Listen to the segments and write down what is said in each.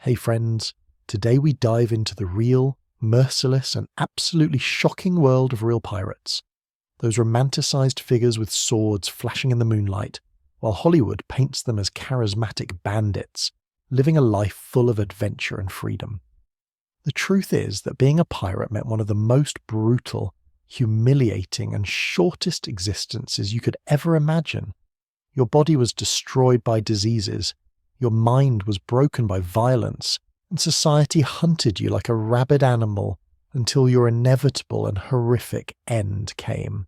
Hey friends, today we dive into the real, merciless and absolutely shocking world of real pirates. Those romanticized figures with swords flashing in the moonlight, while Hollywood paints them as charismatic bandits, living a life full of adventure and freedom. The truth is that being a pirate meant one of the most brutal, humiliating and shortest existences you could ever imagine. Your body was destroyed by diseases, your mind was broken by violence, and society hunted you like a rabid animal until your inevitable and horrific end came.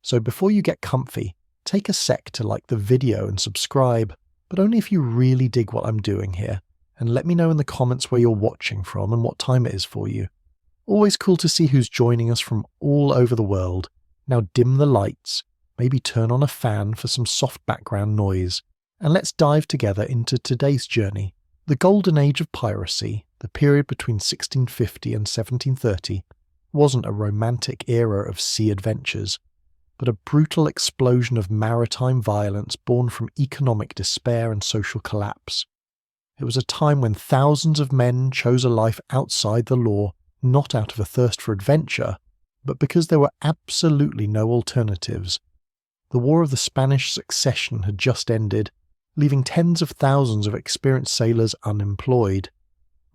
So before you get comfy, take a sec to like the video and subscribe, but only if you really dig what I'm doing here, and let me know in the comments where you're watching from and what time it is for you. Always cool to see who's joining us from all over the world. Now dim the lights, maybe turn on a fan for some soft background noise, and let's dive together into today's journey. The golden age of piracy, the period between 1650 and 1730, wasn't a romantic era of sea adventures, but a brutal explosion of maritime violence born from economic despair and social collapse. It was a time when thousands of men chose a life outside the law, not out of a thirst for adventure, but because there were absolutely no alternatives. The War of the Spanish Succession had just ended, leaving tens of thousands of experienced sailors unemployed.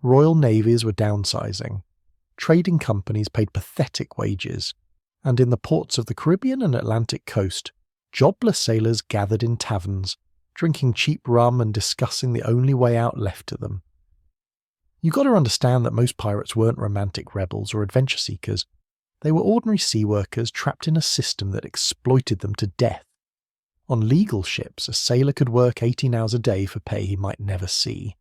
Royal navies were downsizing. Trading companies paid pathetic wages. And in the ports of the Caribbean and Atlantic coast, jobless sailors gathered in taverns, drinking cheap rum and discussing the only way out left to them. You got to understand that most pirates weren't romantic rebels or adventure seekers. They were ordinary sea workers trapped in a system that exploited them to death. On legal ships, a sailor could work 18 hours a day for pay he might never see.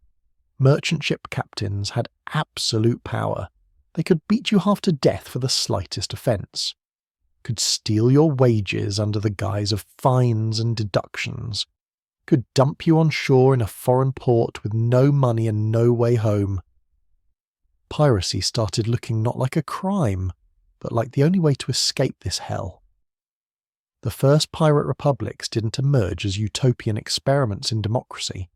Merchant ship captains had absolute power. They could beat you half to death for the slightest offence. Could steal your wages under the guise of fines and deductions. Could dump you on shore in a foreign port with no money and no way home. Piracy started looking not like a crime, but like the only way to escape this hell. The first pirate republics didn't emerge as utopian experiments in democracy,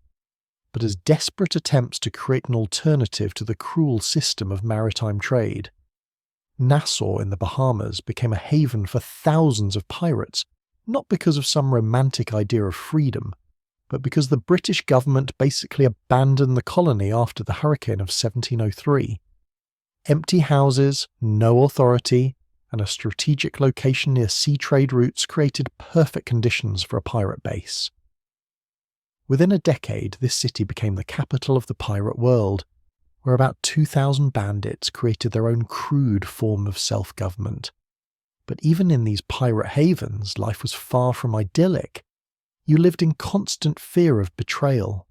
but as desperate attempts to create an alternative to the cruel system of maritime trade. Nassau in the Bahamas became a haven for thousands of pirates, not because of some romantic idea of freedom, but because the British government basically abandoned the colony after the hurricane of 1703. Empty houses, no authority, and a strategic location near sea trade routes created perfect conditions for a pirate base. Within a decade, this city became the capital of the pirate world, where about 2,000 bandits created their own crude form of self-government. But even in these pirate havens, life was far from idyllic. You lived in constant fear of betrayal.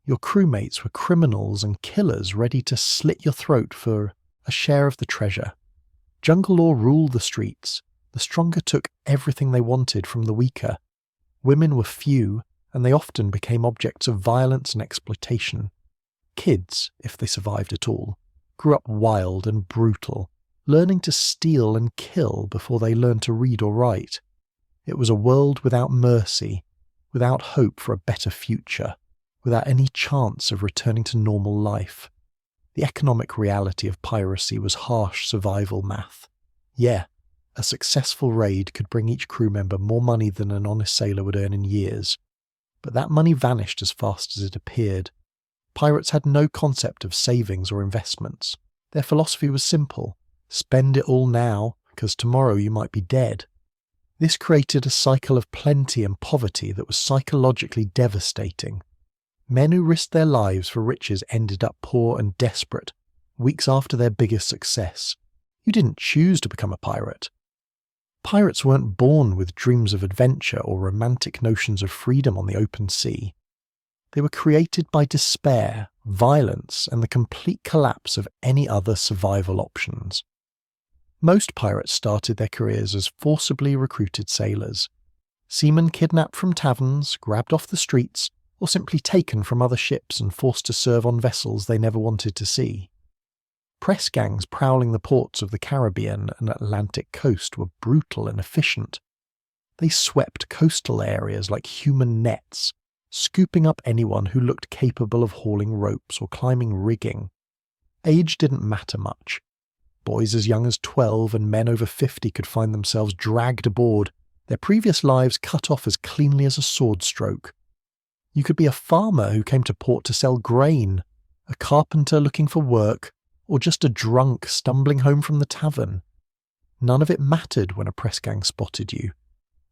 Your crewmates were criminals and killers ready to slit your throat for a share of the treasure. Jungle law ruled the streets. The stronger took everything they wanted from the weaker. Women were few, and they often became objects of violence and exploitation. Kids, if they survived at all, grew up wild and brutal, learning to steal and kill before they learned to read or write. It was a world without mercy, without hope for a better future, without any chance of returning to normal life. The economic reality of piracy was harsh survival math. Yeah, a successful raid could bring each crew member more money than an honest sailor would earn in years. But that money vanished as fast as it appeared. Pirates had no concept of savings or investments. Their philosophy was simple: spend it all now, because tomorrow you might be dead. This created a cycle of plenty and poverty that was psychologically devastating. Men who risked their lives for riches ended up poor and desperate, weeks after their biggest success. You didn't choose to become a pirate. Pirates weren't born with dreams of adventure or romantic notions of freedom on the open sea. They were created by despair, violence, and the complete collapse of any other survival options. Most pirates started their careers as forcibly recruited sailors. Seamen kidnapped from taverns, grabbed off the streets, or simply taken from other ships and forced to serve on vessels they never wanted to see. Press gangs prowling the ports of the Caribbean and Atlantic coast were brutal and efficient. They swept coastal areas like human nets, scooping up anyone who looked capable of hauling ropes or climbing rigging. Age didn't matter much. Boys as young as 12 and men over 50 could find themselves dragged aboard, their previous lives cut off as cleanly as a sword stroke. You could be a farmer who came to port to sell grain, a carpenter looking for work, or just a drunk stumbling home from the tavern. None of it mattered when a press gang spotted you.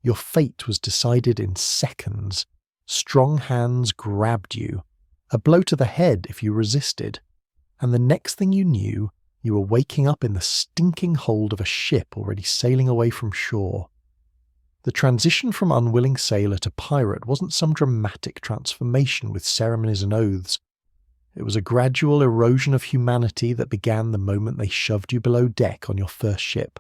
Your fate was decided in seconds. Strong hands grabbed you, a blow to the head if you resisted, and the next thing you knew, you were waking up in the stinking hold of a ship already sailing away from shore. The transition from unwilling sailor to pirate wasn't some dramatic transformation with ceremonies and oaths. It was a gradual erosion of humanity that began the moment they shoved you below deck on your first ship.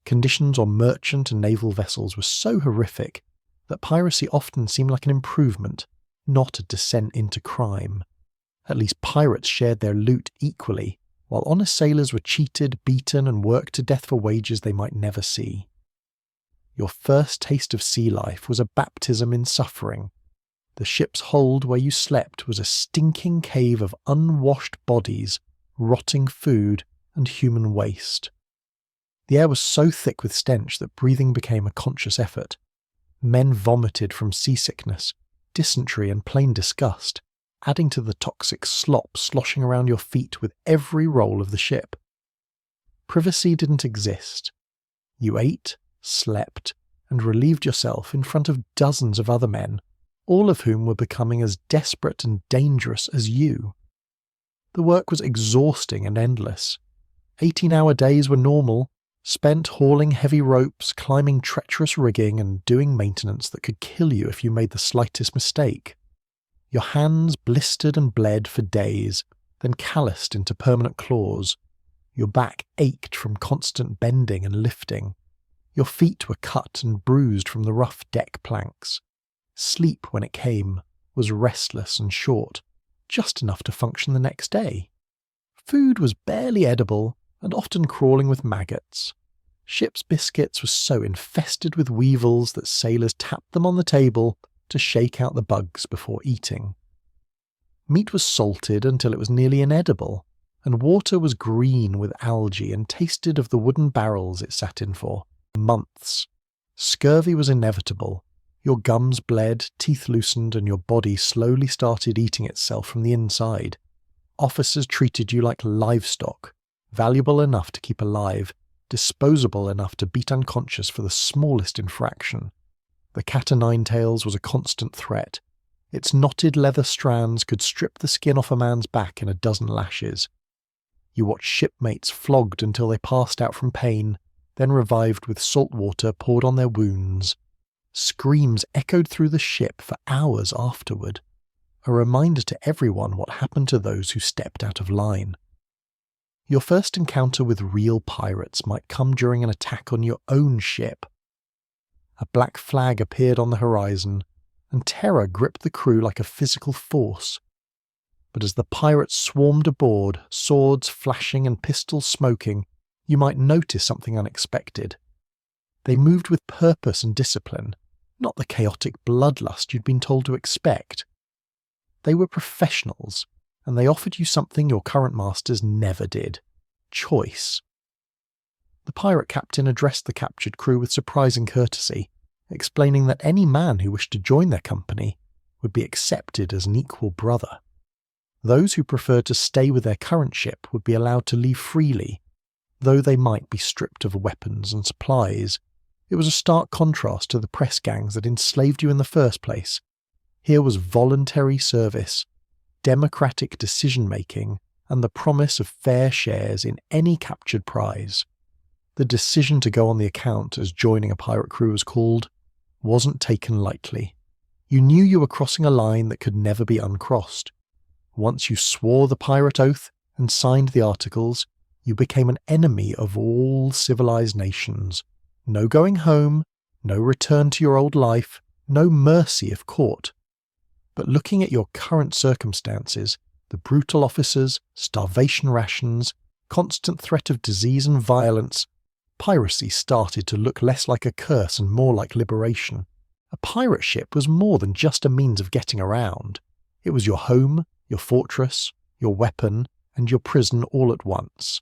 Conditions on merchant and naval vessels were so horrific that piracy often seemed like an improvement, not a descent into crime. At least pirates shared their loot equally, while honest sailors were cheated, beaten, and worked to death for wages they might never see. Your first taste of sea life was a baptism in suffering. The ship's hold where you slept was a stinking cave of unwashed bodies, rotting food, and human waste. The air was so thick with stench that breathing became a conscious effort. Men vomited from seasickness, dysentery, and plain disgust, adding to the toxic slop sloshing around your feet with every roll of the ship. Privacy didn't exist. You ate, slept, and relieved yourself in front of dozens of other men, all of whom were becoming as desperate and dangerous as you. The work was exhausting and endless. 18-hour days were normal, spent hauling heavy ropes, climbing treacherous rigging, and doing maintenance that could kill you if you made the slightest mistake. Your hands blistered and bled for days, then calloused into permanent claws. Your back ached from constant bending and lifting. Your feet were cut and bruised from the rough deck planks. Sleep, when it came, was restless and short, just enough to function the next day. Food was barely edible and often crawling with maggots. Ship's biscuits were so infested with weevils that sailors tapped them on the table to shake out the bugs before eating. Meat was salted until it was nearly inedible, and water was green with algae and tasted of the wooden barrels it sat in for months. Scurvy was inevitable. Your gums bled, teeth loosened, and your body slowly started eating itself from the inside. Officers treated you like livestock, valuable enough to keep alive, disposable enough to beat unconscious for the smallest infraction. The cat-o'-nine-tails was a constant threat. Its knotted leather strands could strip the skin off a man's back in a dozen lashes. You watched shipmates flogged until they passed out from pain, then revived with salt water poured on their wounds. Screams echoed through the ship for hours afterward, a reminder to everyone what happened to those who stepped out of line. Your first encounter with real pirates might come during an attack on your own ship. A black flag appeared on the horizon, and terror gripped the crew like a physical force. But as the pirates swarmed aboard, swords flashing and pistols smoking, you might notice something unexpected. They moved with purpose and discipline, not the chaotic bloodlust you'd been told to expect. They were professionals, and they offered you something your current masters never did: choice. The pirate captain addressed the captured crew with surprising courtesy, explaining that any man who wished to join their company would be accepted as an equal brother. Those who preferred to stay with their current ship would be allowed to leave freely, though they might be stripped of weapons and supplies. It was a stark contrast to the press gangs that enslaved you in the first place. Here was voluntary service, democratic decision-making, and the promise of fair shares in any captured prize. The decision to go on the account, as joining a pirate crew was called, wasn't taken lightly. You knew you were crossing a line that could never be uncrossed. Once you swore the pirate oath and signed the articles, you became an enemy of all civilized nations. No going home, no return to your old life, no mercy if caught. But looking at your current circumstances, the brutal officers, starvation rations, constant threat of disease and violence, piracy started to look less like a curse and more like liberation. A pirate ship was more than just a means of getting around. It was your home, your fortress, your weapon, and your prison all at once.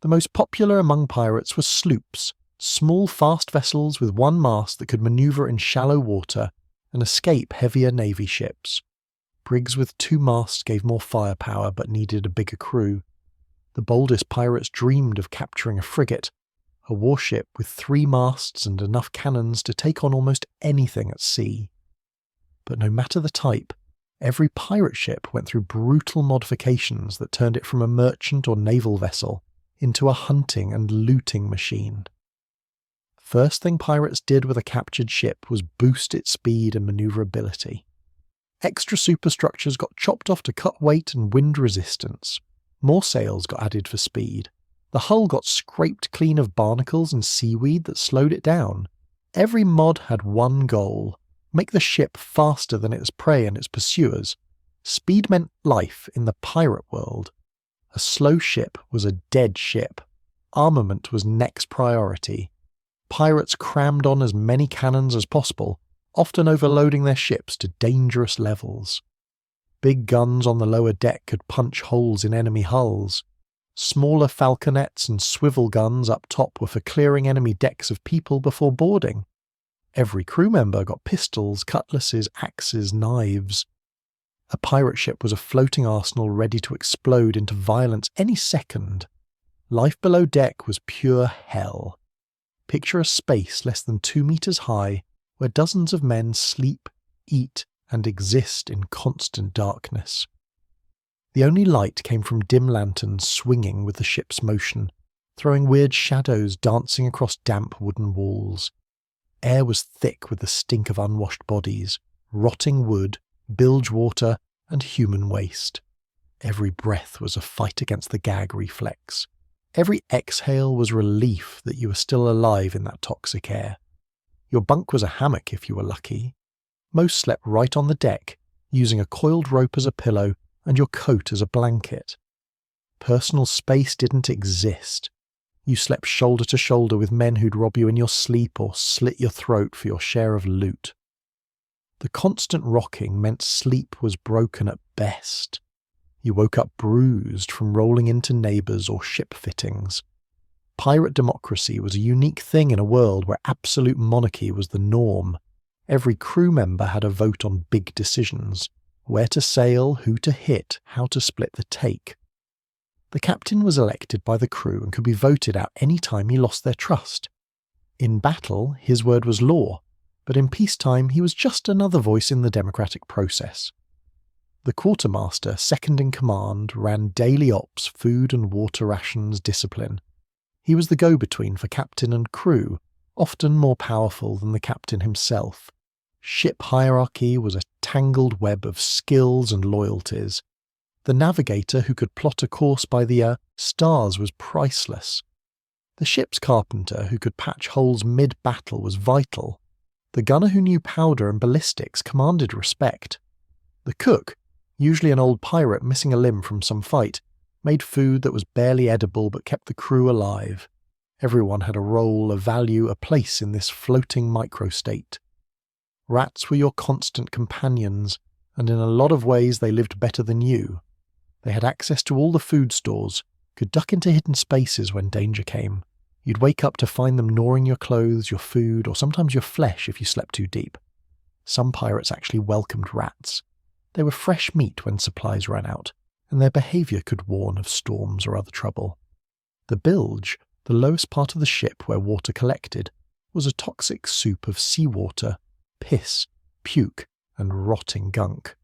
The most popular among pirates were sloops, small fast vessels with one mast that could maneuver in shallow water and escape heavier navy ships. Brigs with two masts gave more firepower but needed a bigger crew. The boldest pirates dreamed of capturing a frigate, a warship with 3 masts and enough cannons to take on almost anything at sea. But no matter the type, every pirate ship went through brutal modifications that turned it from a merchant or naval vessel into a hunting and looting machine. First thing pirates did with a captured ship was boost its speed and maneuverability. Extra superstructures got chopped off to cut weight and wind resistance. More sails got added for speed. The hull got scraped clean of barnacles and seaweed that slowed it down. Every mod had one goal: make the ship faster than its prey and its pursuers. Speed meant life in the pirate world. A slow ship was a dead ship. Armament was next priority. Pirates crammed on as many cannons as possible, often overloading their ships to dangerous levels. Big guns on the lower deck could punch holes in enemy hulls. Smaller falconets and swivel guns up top were for clearing enemy decks of people before boarding. Every crew member got pistols, cutlasses, axes, knives. A pirate ship was a floating arsenal ready to explode into violence any second. Life below deck was pure hell. Picture a space less than 2 meters high where dozens of men sleep, eat, and exist in constant darkness. The only light came from dim lanterns swinging with the ship's motion, throwing weird shadows dancing across damp wooden walls. Air was thick with the stink of unwashed bodies, rotting wood, bilge water, and human waste. Every breath was a fight against the gag reflex. Every exhale was relief that you were still alive in that toxic air. Your bunk was a hammock if you were lucky. Most slept right on the deck, using a coiled rope as a pillow and your coat as a blanket. Personal space didn't exist. You slept shoulder to shoulder with men who'd rob you in your sleep or slit your throat for your share of loot. The constant rocking meant sleep was broken at best. You woke up bruised from rolling into neighbours or ship fittings. Pirate democracy was a unique thing in a world where absolute monarchy was the norm. Every crew member had a vote on big decisions: where to sail, who to hit, how to split the take. The captain was elected by the crew and could be voted out any time he lost their trust. In battle, his word was law, but in peacetime he was just another voice in the democratic process. The quartermaster, second in command, ran daily ops, food and water rations, discipline. He was the go-between for captain and crew, often more powerful than the captain himself. Ship hierarchy was a tangled web of skills and loyalties. The navigator who could plot a course by the stars was priceless. The ship's carpenter who could patch holes mid-battle was vital. The gunner who knew powder and ballistics commanded respect. The cook, usually an old pirate missing a limb from some fight, made food that was barely edible but kept the crew alive. Everyone had a role, a value, a place in this floating microstate. Rats were your constant companions, and in a lot of ways they lived better than you. They had access to all the food stores, could duck into hidden spaces when danger came. You'd wake up to find them gnawing your clothes, your food, or sometimes your flesh if you slept too deep. Some pirates actually welcomed rats. They were fresh meat when supplies ran out, and their behaviour could warn of storms or other trouble. The bilge, the lowest part of the ship where water collected, was a toxic soup of seawater, piss, puke, and rotting gunk.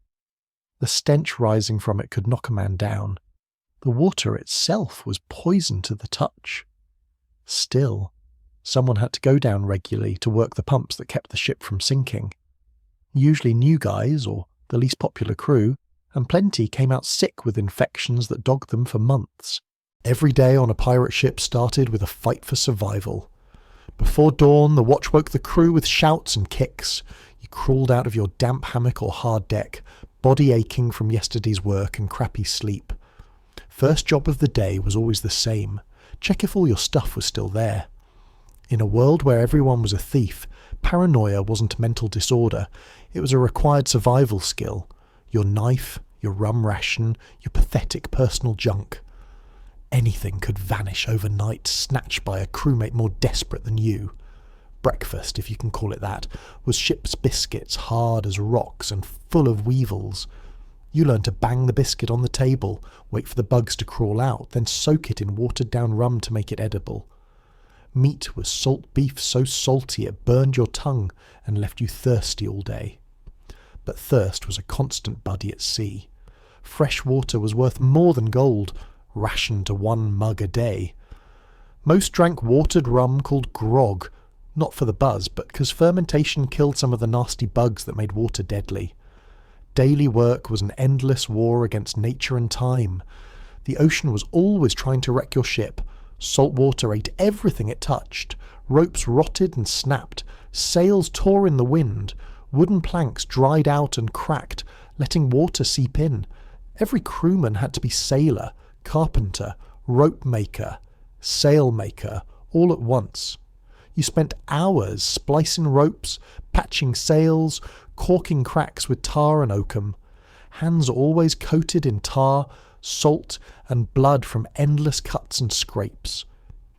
The stench rising from it could knock a man down. The water itself was poison to the touch. Still, someone had to go down regularly to work the pumps that kept the ship from sinking. Usually new guys, or the least popular crew, and plenty came out sick with infections that dogged them for months. Every day on a pirate ship started with a fight for survival. Before dawn, the watch woke the crew with shouts and kicks. You crawled out of your damp hammock or hard deck, body aching from yesterday's work and crappy sleep. First job of the day was always the same: check if all your stuff was still there. In a world where everyone was a thief, Paranoia wasn't a mental disorder, it was a required survival skill. Your knife, your rum ration, your pathetic personal junk. Anything could vanish overnight, snatched by a crewmate more desperate than you. Breakfast, if you can call it that, was ship's biscuits, hard as rocks and full of weevils. You learned to bang the biscuit on the table, wait for the bugs to crawl out, then soak it in watered-down rum to make it edible. Meat was salt beef so salty it burned your tongue and left you thirsty all day. But thirst was a constant buddy at sea. Fresh water was worth more than gold, rationed to 1 mug a day. Most drank watered rum called grog, not for the buzz, but because fermentation killed some of the nasty bugs that made water deadly. Daily work was an endless war against nature and time. The ocean was always trying to wreck your ship. Salt water ate everything it touched. Ropes rotted and snapped. Sails tore in the wind. Wooden planks dried out and cracked, letting water seep in. Every crewman had to be sailor, carpenter, rope maker, sail maker, all at once. You spent hours splicing ropes, patching sails, caulking cracks with tar and oakum. Hands always coated in tar, salt, and blood from endless cuts and scrapes.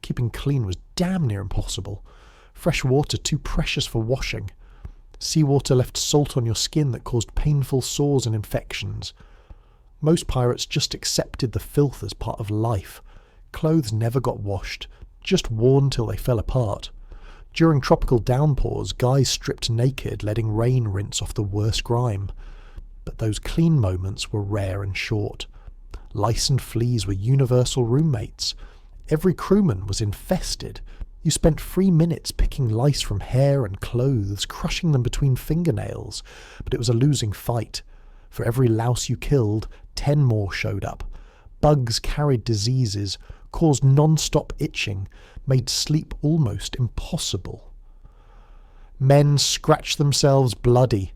Keeping clean was damn near impossible. Fresh water too precious for washing. Seawater left salt on your skin that caused painful sores and infections. Most pirates just accepted the filth as part of life. Clothes never got washed, just worn till they fell apart. During tropical downpours, guys stripped naked, letting rain rinse off the worst grime. But those clean moments were rare and short. Lice and fleas were universal roommates. Every crewman was infested. You spent 3 minutes picking lice from hair and clothes, crushing them between fingernails, but it was a losing fight. For every louse you killed, 10 more showed up. Bugs carried diseases, caused non-stop itching, made sleep almost impossible. Men scratched themselves bloody,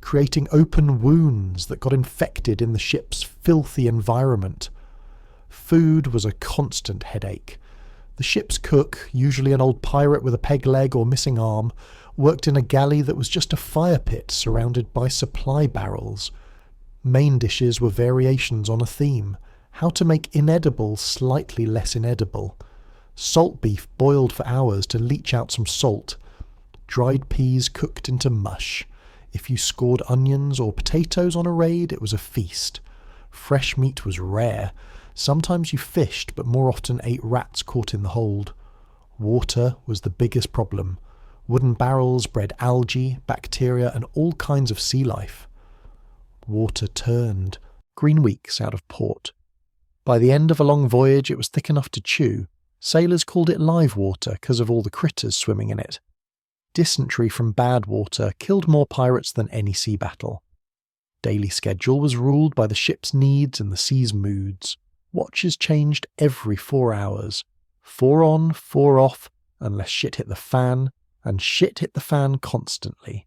creating open wounds that got infected in the ship's filthy environment. Food was a constant headache. The ship's cook, usually an old pirate with a peg leg or missing arm, worked in a galley that was just a fire pit surrounded by supply barrels. Main dishes were variations on a theme: how to make inedible slightly less inedible. Salt beef boiled for hours to leach out some salt. Dried peas cooked into mush. If you scored onions or potatoes on a raid, it was a feast. Fresh meat was rare. Sometimes you fished, but more often ate rats caught in the hold. Water was the biggest problem. Wooden barrels bred algae, bacteria, and all kinds of sea life. Water turned. Green weeks out of port. By the end of a long voyage, it was thick enough to chew. Sailors called it live water because of all the critters swimming in it. Dysentery from bad water killed more pirates than any sea battle. Daily schedule was ruled by the ship's needs and the sea's moods. Watches changed every 4 hours. 4 on, 4 off, unless shit hit the fan, and shit hit the fan constantly.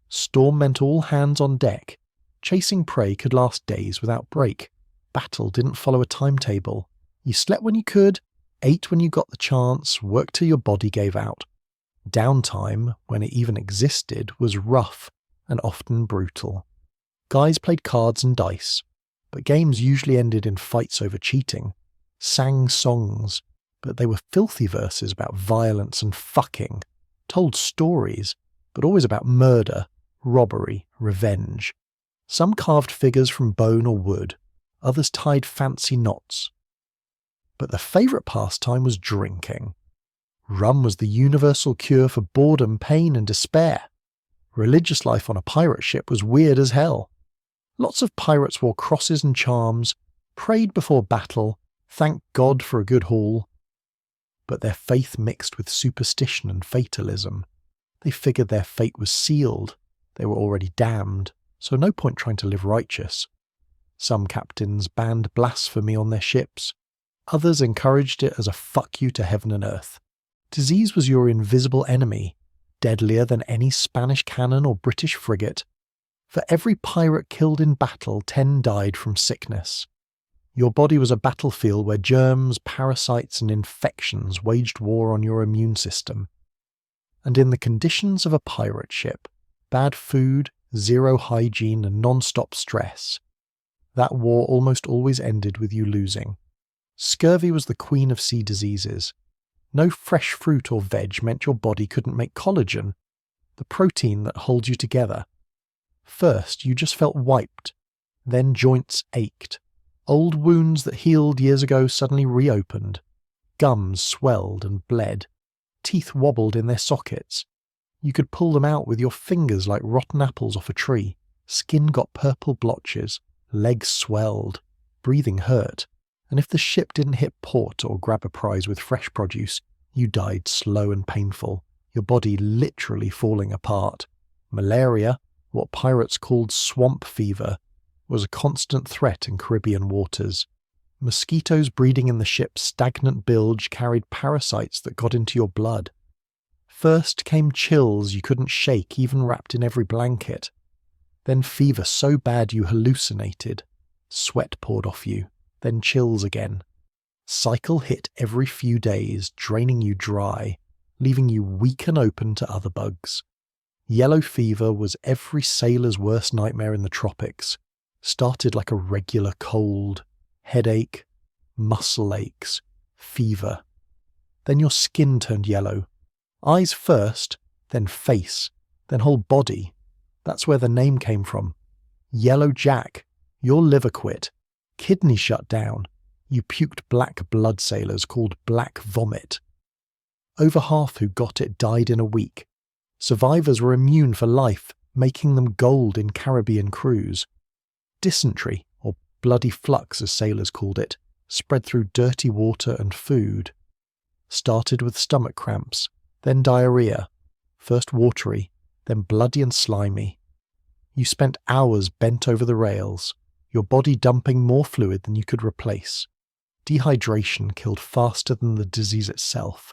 Storm meant all hands on deck. Chasing prey could last days without break. Battle didn't follow a timetable. You slept when you could, ate when you got the chance, worked till your body gave out. Downtime, when it even existed, was rough and often brutal. Guys played cards and dice, but games usually ended in fights over cheating. Sang songs, but they were filthy verses about violence and fucking. Told stories, but always about murder, robbery, revenge. Some carved figures from bone or wood, others tied fancy knots. But the favourite pastime was drinking. Rum was the universal cure for boredom, pain and despair. Religious life on a pirate ship was weird as hell. Lots of pirates wore crosses and charms, prayed before battle, thanked God for a good haul. But their faith mixed with superstition and fatalism. They figured their fate was sealed. They were already damned, so no point trying to live righteous. Some captains banned blasphemy on their ships. Others encouraged it as a fuck you to heaven and earth. Disease was your invisible enemy, deadlier than any Spanish cannon or British frigate. For every pirate killed in battle, 10 died from sickness. Your body was a battlefield where germs, parasites and infections waged war on your immune system. And in the conditions of a pirate ship, bad food, zero hygiene, and non-stop stress, that war almost always ended with you losing. Scurvy was the queen of sea diseases. No fresh fruit or veg meant your body couldn't make collagen, the protein that holds you together. First, you just felt wiped. Then joints ached. Old wounds that healed years ago suddenly reopened. Gums swelled and bled. Teeth wobbled in their sockets. You could pull them out with your fingers like rotten apples off a tree. Skin got purple blotches. Legs swelled. Breathing hurt. And if the ship didn't hit port or grab a prize with fresh produce, you died slow and painful, your body literally falling apart. Malaria, what pirates called swamp fever, was a constant threat in Caribbean waters. Mosquitoes breeding in the ship's stagnant bilge carried parasites that got into your blood. First came chills you couldn't shake, even wrapped in every blanket. Then fever so bad you hallucinated. Sweat poured off you. Then chills again. Cycle hit every few days, draining you dry, leaving you weak and open to other bugs. Yellow fever was every sailor's worst nightmare in the tropics. Started like a regular cold, headache, muscle aches, fever. Then your skin turned yellow. Eyes first, then face, then whole body. That's where the name came from. Yellow Jack. Your liver quit. Kidney shut down. You puked black blood, sailors called black vomit. Over half who got it died in a week. Survivors were immune for life, making them gold in Caribbean crews. Dysentery, or bloody flux as sailors called it, spread through dirty water and food. Started with stomach cramps, then diarrhea, first watery, then bloody and slimy. You spent hours bent over the rails, your body dumping more fluid than you could replace. Dehydration killed faster than the disease itself.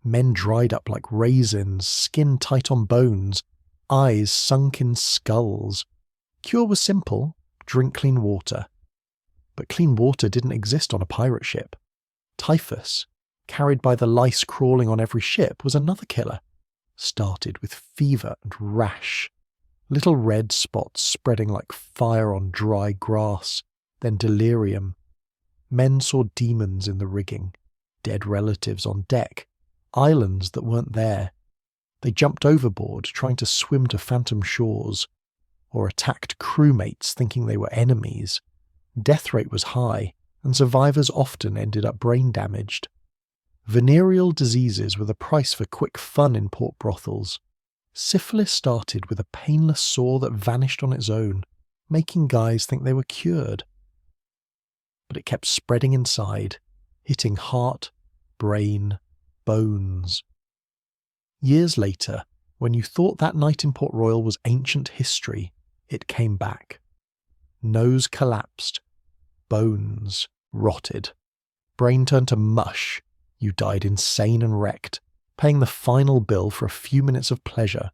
Men dried up like raisins, skin tight on bones, eyes sunk in skulls. Cure was simple: drink clean water. But clean water didn't exist on a pirate ship. Typhus, carried by the lice crawling on every ship, was another killer. Started with fever and rash. Little red spots spreading like fire on dry grass, then delirium. Men saw demons in the rigging, dead relatives on deck, islands that weren't there. They jumped overboard trying to swim to phantom shores, or attacked crewmates thinking they were enemies. Death rate was high, and survivors often ended up brain damaged. Venereal diseases were the price for quick fun in port brothels. Syphilis started with a painless sore that vanished on its own, making guys think they were cured. But it kept spreading inside, hitting heart, brain, bones. Years later, when you thought that night in Port Royal was ancient history, it came back. Nose collapsed. Bones rotted. Brain turned to mush. You died insane and wrecked, paying the final bill for a few minutes of pleasure.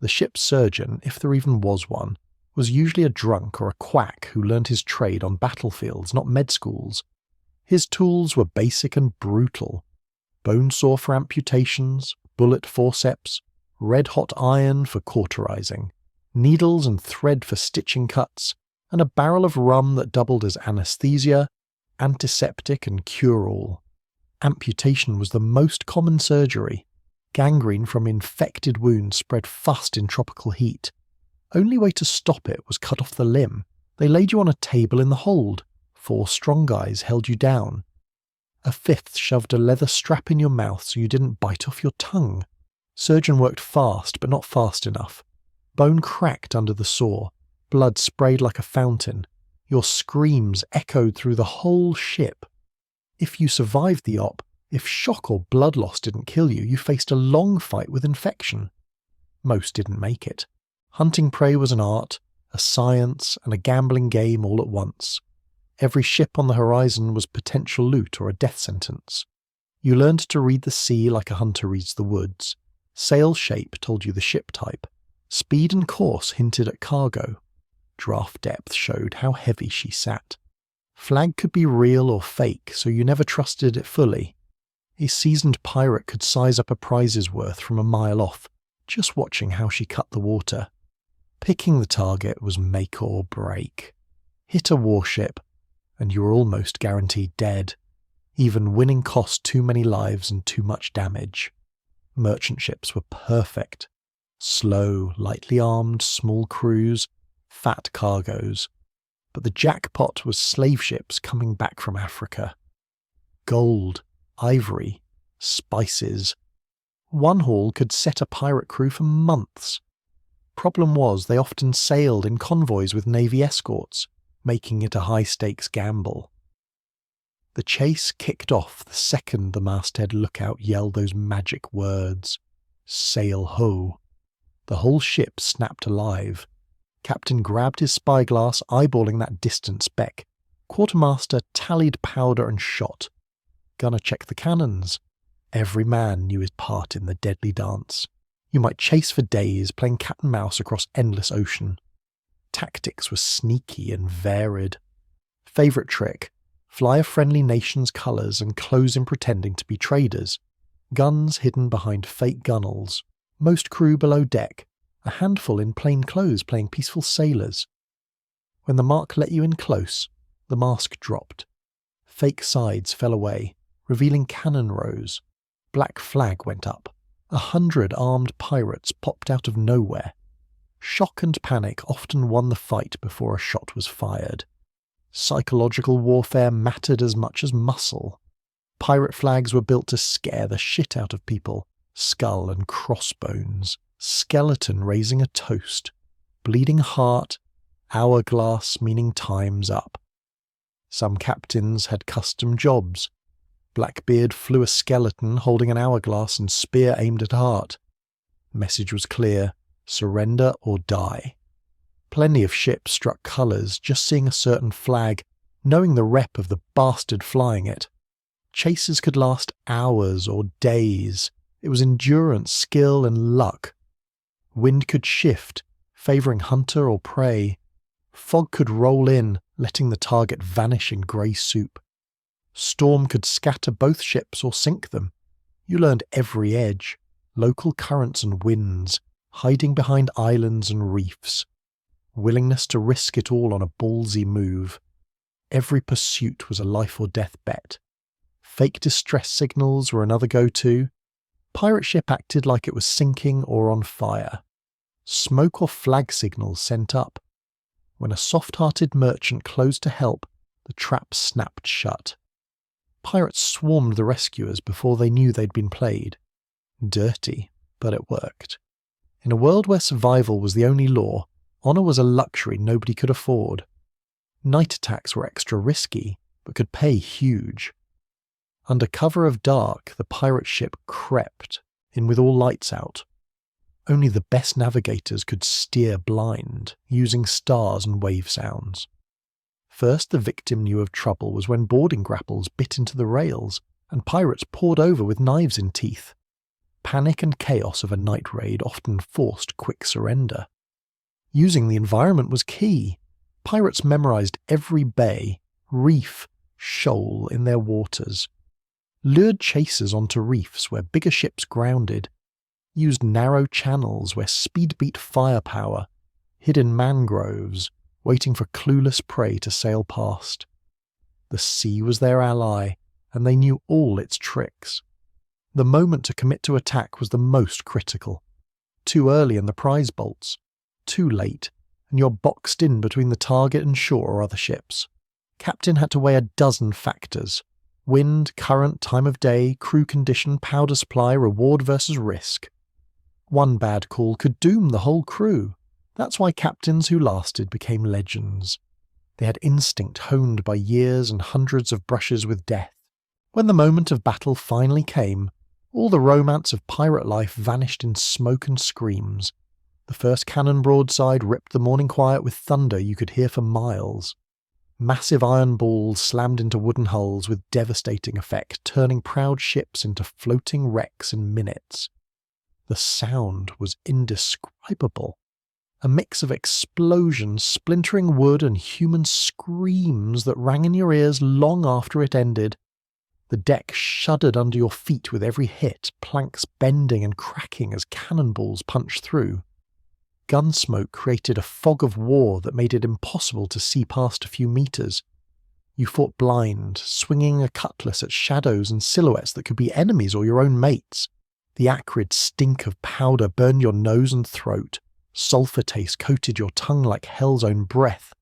The ship's surgeon, if there even was one, was usually a drunk or a quack who learned his trade on battlefields, not med schools. His tools were basic and brutal. Bone saw for amputations, bullet forceps, red-hot iron for cauterizing, needles and thread for stitching cuts, and a barrel of rum that doubled as anesthesia, antiseptic and cure-all. Amputation was the most common surgery. Gangrene from infected wounds spread fast in tropical heat. Only way to stop it was cut off the limb. They laid you on a table in the hold. 4 strong guys held you down. A 5th shoved a leather strap in your mouth so you didn't bite off your tongue. Surgeon worked fast, but not fast enough. Bone cracked under the saw. Blood sprayed like a fountain. Your screams echoed through the whole ship. If you survived the op, if shock or blood loss didn't kill you, you faced a long fight with infection. Most didn't make it. Hunting prey was an art, a science, and a gambling game all at once. Every ship on the horizon was potential loot or a death sentence. You learned to read the sea like a hunter reads the woods. Sail shape told you the ship type. Speed and course hinted at cargo. Draft depth showed how heavy she sat. Flag could be real or fake, so you never trusted it fully. A seasoned pirate could size up a prize's worth from a mile off, just watching how she cut the water. Picking the target was make or break. Hit a warship, and you were almost guaranteed dead. Even winning cost too many lives and too much damage. Merchant ships were perfect. Slow, lightly armed, small crews, fat cargoes. But the jackpot was slave ships coming back from Africa. Gold, ivory, spices. One haul could set a pirate crew for months. Problem was, they often sailed in convoys with navy escorts, making it a high-stakes gamble. The chase kicked off the second the masthead lookout yelled those magic words, "Sail ho." The whole ship snapped alive. Captain grabbed his spyglass, eyeballing that distant speck. Quartermaster tallied powder and shot. Gunner checked the cannons. Every man knew his part in the deadly dance. You might chase for days, playing cat and mouse across endless ocean. Tactics were sneaky and varied. Favourite trick: fly a friendly nation's colours and close in pretending to be traders. Guns hidden behind fake gunnels. Most crew below deck. A handful in plain clothes playing peaceful sailors. When the mark let you in close, the mask dropped. Fake sides fell away, revealing cannon rows. Black flag went up. 100 armed pirates popped out of nowhere. Shock and panic often won the fight before a shot was fired. Psychological warfare mattered as much as muscle. Pirate flags were built to scare the shit out of people. Skull and crossbones. Skeleton raising a toast. Bleeding heart. Hourglass meaning time's up. Some captains had custom jobs. Blackbeard flew a skeleton holding an hourglass and spear aimed at heart. Message was clear: surrender or die. Plenty of ships struck colours just seeing a certain flag, knowing the rep of the bastard flying it. Chases could last hours or days. It was endurance, skill and luck. Wind could shift, favouring hunter or prey. Fog could roll in, letting the target vanish in grey soup. Storm could scatter both ships or sink them. You learned every edge, local currents and winds, hiding behind islands and reefs. Willingness to risk it all on a ballsy move. Every pursuit was a life or death bet. Fake distress signals were another go-to. Pirate ship acted like it was sinking or on fire. Smoke or flag signals sent up. When a soft-hearted merchant closed to help, the trap snapped shut. Pirates swarmed the rescuers before they knew they'd been played. Dirty, but it worked. In a world where survival was the only law, honour was a luxury nobody could afford. Night attacks were extra risky, but could pay huge. Under cover of dark, the pirate ship crept in with all lights out. Only the best navigators could steer blind, using stars and wave sounds. First the victim knew of trouble was when boarding grapples bit into the rails, and pirates poured over with knives in teeth. Panic and chaos of a night raid often forced quick surrender. Using the environment was key. Pirates memorized every bay, reef, shoal in their waters. Lured chasers onto reefs where bigger ships grounded. Used narrow channels where speed beat firepower. Hid in mangroves, waiting for clueless prey to sail past. The sea was their ally, and they knew all its tricks. The moment to commit to attack was the most critical. Too early and the prize bolts. Too late, and you're boxed in between the target and shore or other ships. Captain had to weigh a dozen factors. Wind, current, time of day, crew condition, powder supply, reward versus risk. One bad call could doom the whole crew. That's why captains who lasted became legends. They had instinct honed by years and hundreds of brushes with death. When the moment of battle finally came, all the romance of pirate life vanished in smoke and screams. The first cannon broadside ripped the morning quiet with thunder you could hear for miles. Massive iron balls slammed into wooden hulls with devastating effect, turning proud ships into floating wrecks in minutes. The sound was indescribable. A mix of explosions, splintering wood and human screams that rang in your ears long after it ended. The deck shuddered under your feet with every hit, planks bending and cracking as cannonballs punched through. Gunsmoke created a fog of war that made it impossible to see past a few meters. You fought blind, swinging a cutlass at shadows and silhouettes that could be enemies or your own mates. The acrid stink of powder burned your nose and throat. Sulphur taste coated your tongue like hell's own breath.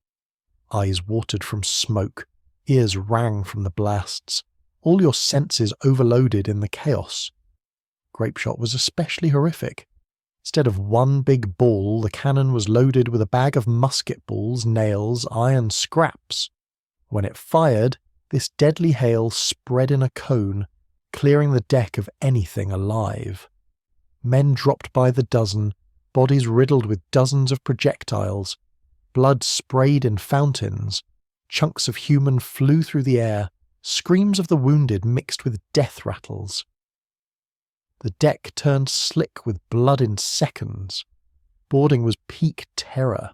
Eyes watered from smoke. Ears rang from the blasts. All your senses overloaded in the chaos. Grapeshot was especially horrific. Instead of one big ball, the cannon was loaded with a bag of musket balls, nails, iron scraps. When it fired, this deadly hail spread in a cone, clearing the deck of anything alive. Men dropped by the dozen, bodies riddled with dozens of projectiles. Blood sprayed in fountains. Chunks of human flew through the air. Screams of the wounded mixed with death rattles. The deck turned slick with blood in seconds. Boarding was peak terror.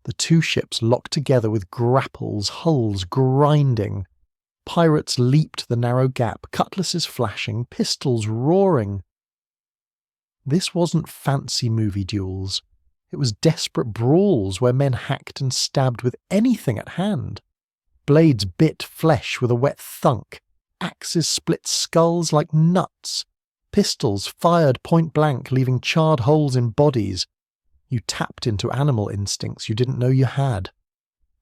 The two ships locked together with grapples, hulls grinding. Pirates leaped the narrow gap, cutlasses flashing, pistols roaring. This wasn't fancy movie duels. It was desperate brawls where men hacked and stabbed with anything at hand. Blades bit flesh with a wet thunk. Axes split skulls like nuts. Pistols fired point blank, leaving charred holes in bodies. You tapped into animal instincts you didn't know you had.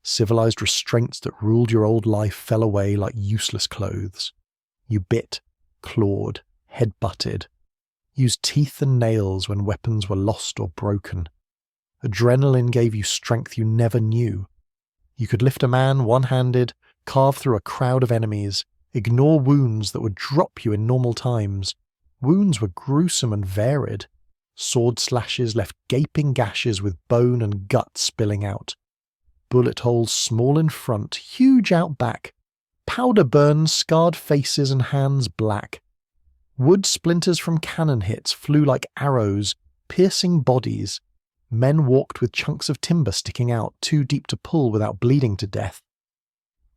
Civilized restraints that ruled your old life fell away like useless clothes. You bit, clawed, head-butted. Used teeth and nails when weapons were lost or broken. Adrenaline gave you strength you never knew. You could lift a man one-handed, carve through a crowd of enemies, ignore wounds that would drop you in normal times. Wounds were gruesome and varied. Sword slashes left gaping gashes with bone and gut spilling out. Bullet holes small in front, huge out back. Powder burns scarred faces and hands black. Wood splinters from cannon hits flew like arrows, piercing bodies. Men walked with chunks of timber sticking out, too deep to pull without bleeding to death.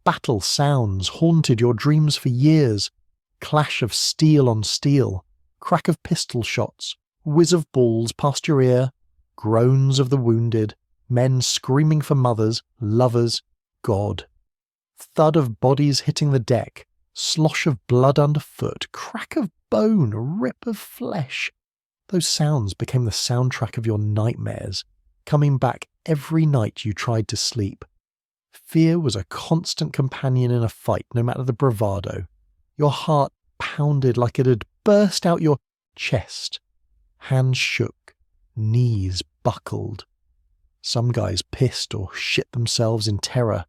Battle sounds haunted your dreams for years. Clash of steel on steel, crack of pistol shots, whiz of balls past your ear, groans of the wounded, men screaming for mothers, lovers, God. Thud of bodies hitting the deck, slosh of blood underfoot, crack of bone, rip of flesh. Those sounds became the soundtrack of your nightmares, coming back every night you tried to sleep. Fear was a constant companion in a fight, no matter the bravado. Your heart pounded like it had burst out your chest. Hands shook, knees buckled. Some guys pissed or shit themselves in terror.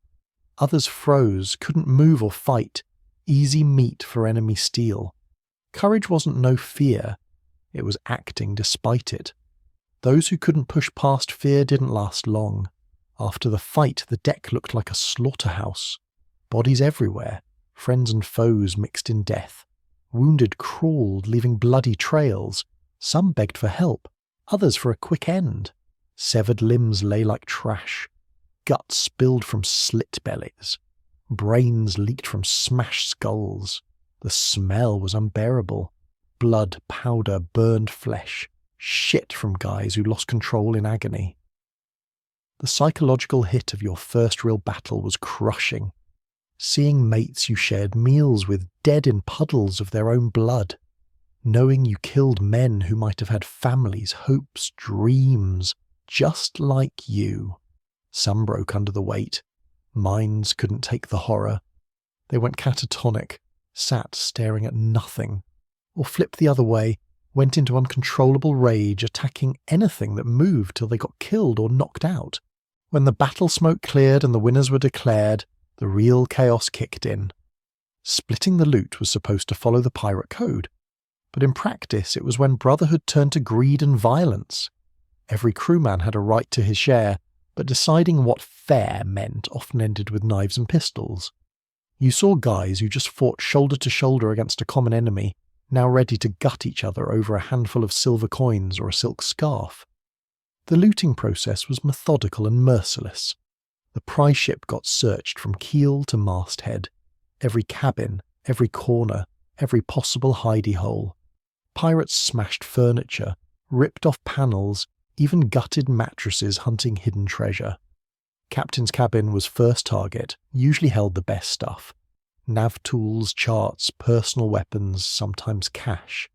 Others froze, couldn't move or fight. Easy meat for enemy steel. Courage wasn't no fear. It was acting despite it. Those who couldn't push past fear didn't last long. After the fight, the deck looked like a slaughterhouse. Bodies everywhere, friends and foes mixed in death. Wounded crawled, leaving bloody trails. Some begged for help, others for a quick end. Severed limbs lay like trash. Guts spilled from slit bellies. Brains leaked from smashed skulls. The smell was unbearable. Blood, powder, burned flesh. Shit from guys who lost control in agony. The psychological hit of your first real battle was crushing. Seeing mates you shared meals with dead in puddles of their own blood. Knowing you killed men who might have had families, hopes, dreams, just like you. Some broke under the weight. Minds couldn't take the horror. They went catatonic, sat staring at nothing. Or flipped the other way, went into uncontrollable rage, attacking anything that moved till they got killed or knocked out. When the battle smoke cleared and the winners were declared, the real chaos kicked in. Splitting the loot was supposed to follow the pirate code, but in practice it was when brotherhood turned to greed and violence. Every crewman had a right to his share, but deciding what fair meant often ended with knives and pistols. You saw guys who just fought shoulder to shoulder against a common enemy, now ready to gut each other over a handful of silver coins or a silk scarf. The looting process was methodical and merciless. The prize ship got searched from keel to masthead. Every cabin, every corner, every possible hidey hole. Pirates smashed furniture, ripped off panels, even gutted mattresses hunting hidden treasure. Captain's cabin was first target, usually held the best stuff. Nav tools, charts, personal weapons, sometimes cash.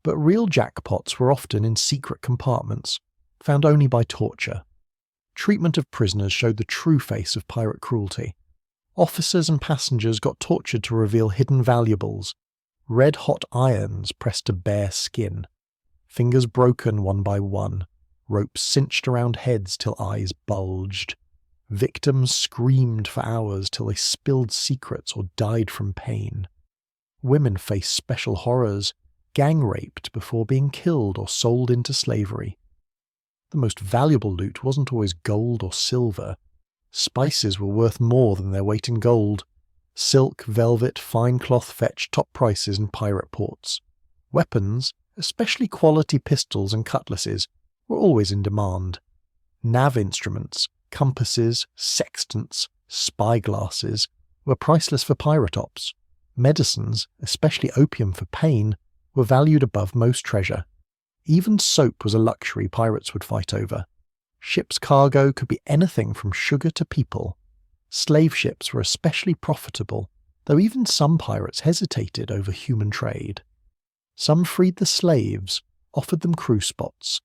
But real jackpots were often in secret compartments, found only by torture. Treatment of prisoners showed the true face of pirate cruelty. Officers and passengers got tortured to reveal hidden valuables. Red-hot irons pressed to bare skin. Fingers broken one by one. Ropes cinched around heads till eyes bulged. Victims screamed for hours till they spilled secrets or died from pain. Women faced special horrors, gang-raped before being killed or sold into slavery. The most valuable loot wasn't always gold or silver. Spices were worth more than their weight in gold. Silk, velvet, fine cloth fetched top prices in pirate ports. Weapons, especially quality pistols and cutlasses, were always in demand. Nav instruments, compasses, sextants, spyglasses, were priceless for pirate ops. Medicines, especially opium for pain, were valued above most treasure. Even soap was a luxury pirates would fight over. Ships' cargo could be anything from sugar to people. Slave ships were especially profitable, though even some pirates hesitated over human trade. Some freed the slaves, offered them crew spots.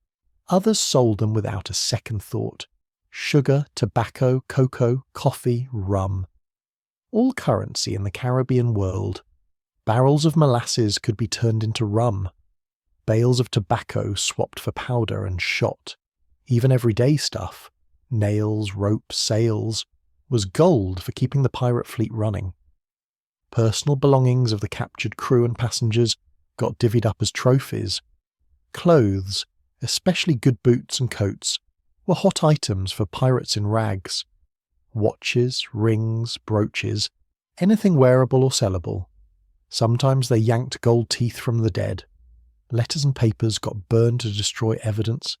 Others sold them without a second thought. Sugar, tobacco, cocoa, coffee, rum. All currency in the Caribbean world. Barrels of molasses could be turned into rum. Bales of tobacco swapped for powder and shot. Even everyday stuff, nails, ropes, sails, was gold for keeping the pirate fleet running. Personal belongings of the captured crew and passengers got divvied up as trophies. Clothes, especially good boots and coats, were hot items for pirates in rags. Watches, rings, brooches, anything wearable or sellable. Sometimes they yanked gold teeth from the dead. Letters and papers got burned to destroy evidence,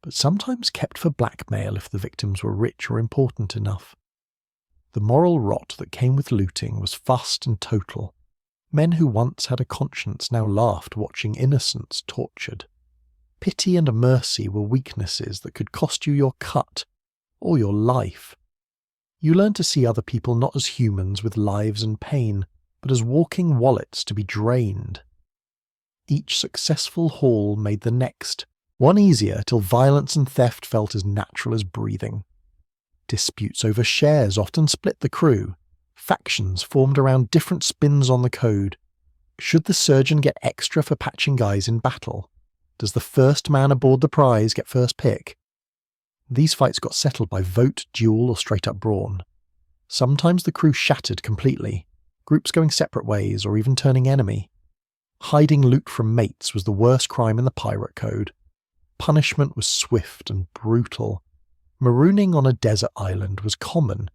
but sometimes kept for blackmail if the victims were rich or important enough. The moral rot that came with looting was fast and total. Men who once had a conscience now laughed watching innocents tortured. Pity and mercy were weaknesses that could cost you your cut or your life. You learned to see other people not as humans with lives and pain, but as walking wallets to be drained. Each successful haul made the next, one easier till violence and theft felt as natural as breathing. Disputes over shares often split the crew. Factions formed around different spins on the code. Should the surgeon get extra for patching guys in battle? Does the first man aboard the prize get first pick? These fights got settled by vote, duel, or straight-up brawn. Sometimes the crew shattered completely, groups going separate ways or even turning enemy. Hiding loot from mates was the worst crime in the pirate code. Punishment was swift and brutal. Marooning on a desert island was common.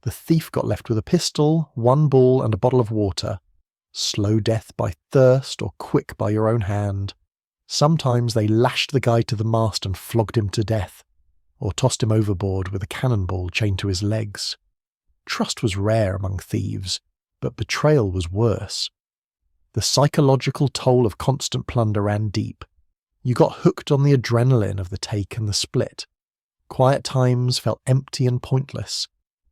The thief got left with a pistol, one ball and a bottle of water. Slow death by thirst or quick by your own hand. Sometimes they lashed the guy to the mast and flogged him to death, or tossed him overboard with a cannonball chained to his legs. Trust was rare among thieves, but betrayal was worse. The psychological toll of constant plunder ran deep. You got hooked on the adrenaline of the take and the split. Quiet times felt empty and pointless.